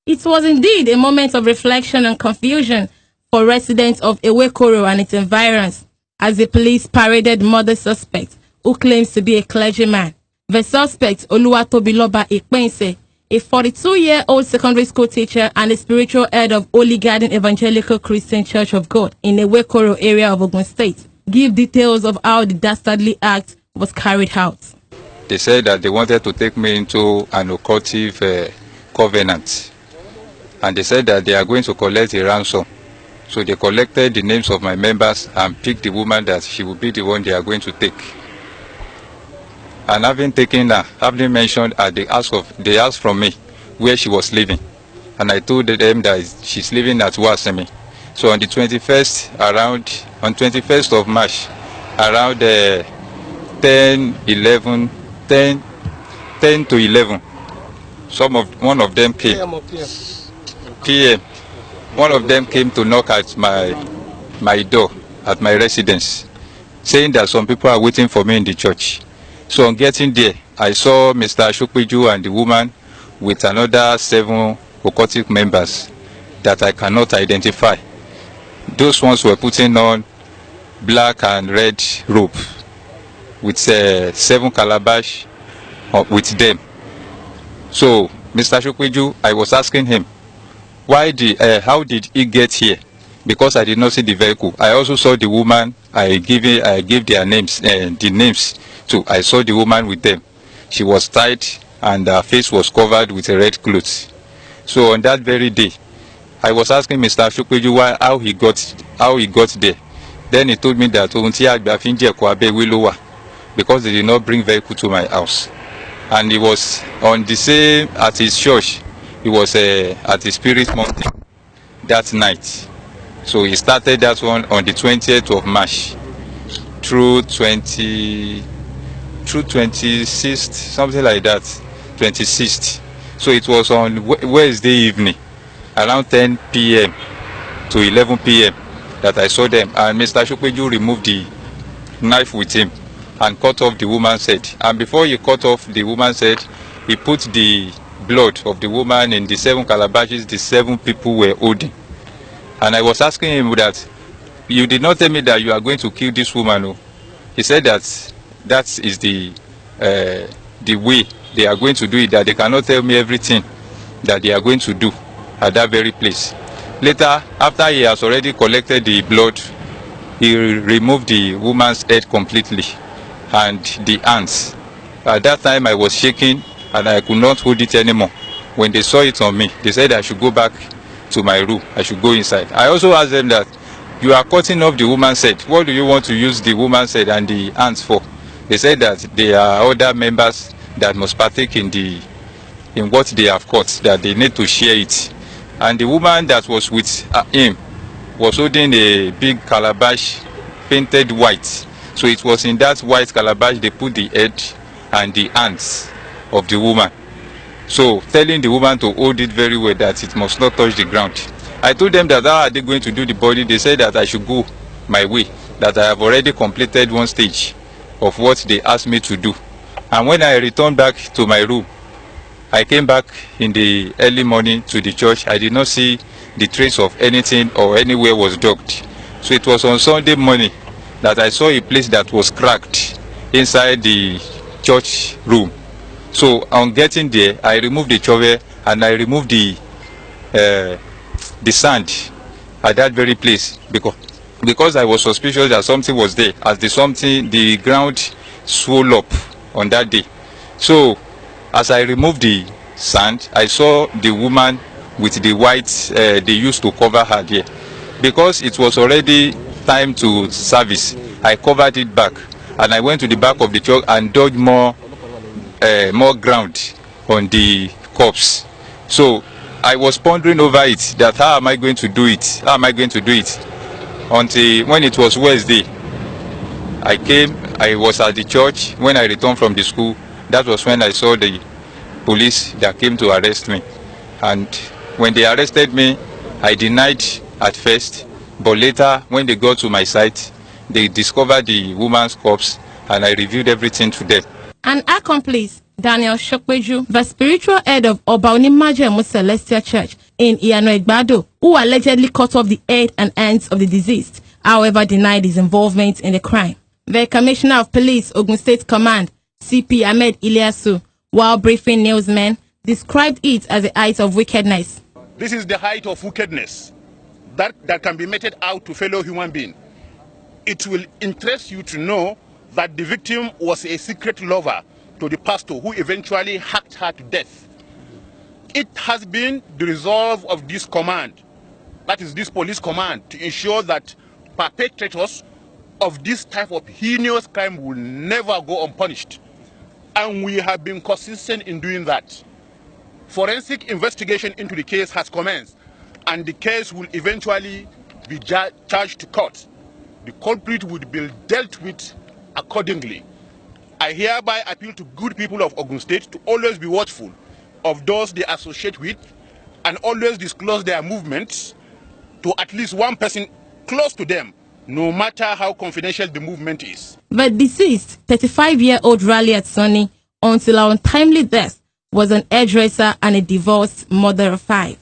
It was indeed a moment of reflection and confusion for residents of Ewekoro and its environs as the police paraded murder suspect who claims to be a clergyman. The suspect, Oluwatobiloba Ikpense, a 42-year-old secondary school teacher and the spiritual head of Holy Garden Evangelical Christian Church of God in Ewekoro area of Ogun State, give details of how the dastardly act was carried out. They said that they wanted to take me into an occultive covenant. And they said that they are going to collect a ransom. So they collected the names of my members and picked the woman that she will be the one they are going to take. And having taken her, having mentioned they asked from me where she was living. And I told them that she's living at Wasemi. So on the 21st of March, around 10 to 11, one of them came. PM. One of them came to knock at my door at my residence, saying that some people are waiting for me in the church. So on getting there, I saw Mr. Chukwu and the woman with another 7 occultic members that I cannot identify. Those ones were putting on black and red robe with 7 calabash with them. So Mr. Chukwu, I was asking him, how did he get here? Because I did not see the vehicle. I also saw the woman. I gave their names, the names too. I saw the woman with them. She was tied and her face was covered with a red cloth. So on that very day, I was asking Mr. Chukwu how he got there. Then he told me that because they did not bring vehicle to my house, and he was on the same at his church. He was at the Spirit Mountain that night. So he started that one on the 20th of March through 26th, something like that, 26th. So it was on Wednesday evening, around 10 p.m. to 11 p.m. that I saw them. And Mr. Chukwu removed the knife with him and cut off the woman's head. And before he cut off the woman's head, he put the blood of the woman in the 7 calabashes the 7 people were holding. And I was asking him that, you did not tell me that you are going to kill this woman. No? He said that is the way they are going to do it, that they cannot tell me everything that they are going to do at that very place. Later, after he has already collected the blood, he removed the woman's head completely and the hands. At that time I was shaking and I could not hold it anymore. When they saw it on me, they said I should go back to my room. I should go inside. I also asked them that, you are cutting off the woman's head. What do you want to use the woman's head and the hands for? They said that there are other members that must partake in what they have cut, that they need to share it. And the woman that was with him was holding a big calabash painted white. So it was in that white calabash they put the head and the hands of the woman. So telling the woman to hold it very well, that it must not touch the ground. I told them that how are they going to do the body? They said that I should go my way, that I have already completed one stage of what they asked me to do. And when I returned back to my room, I came back in the early morning to the church. I did not see the trace of anything or anywhere was dug. So it was on Sunday morning that I saw a place that was cracked inside the church room. So on getting there, I removed the shovel and I removed the sand at that very place because I was suspicious that something was there, as the ground swelled up on that day. So as I removed the sand, I saw the woman with the white they used to cover her there. Because it was already time to service, I covered it back and I went to the back of the church and dug more ground on the corpse. So I was pondering over it, that how am I going to do it? How am I going to do it? Until when it was Wednesday, I was at the church. When I returned from the school, that was when I saw the police that came to arrest me. And when they arrested me, I denied at first, but later when they got to my site, they discovered the woman's corpse and I reviewed everything to them. An accomplice Daniel Chukwu, the spiritual head of Obaonimajemu Celestial Church in Iyano Egbado, who allegedly cut off the head and hands of the deceased, however denied his involvement in the crime. The Commissioner of Police, Ogun State Command, CP Ahmed Ilyasu, while briefing newsmen, described it as a height of wickedness. This is the height of wickedness that can be meted out to fellow human beings. It will interest you to know that the victim was a secret lover to the pastor who eventually hacked her to death. It has been the resolve of this command, that is this police command, to ensure that perpetrators of this type of heinous crime will never go unpunished. And we have been consistent in doing that. Forensic investigation into the case has commenced, and the case will eventually be charged to court. The culprit will be dealt with accordingly. I hereby appeal to good people of Ogun State to always be watchful of those they associate with and always disclose their movements to at least one person close to them, no matter how confidential the movement is. The deceased, 35-year-old Raleigh Sonny, until her untimely death, was an hairdresser and a divorced mother of 5.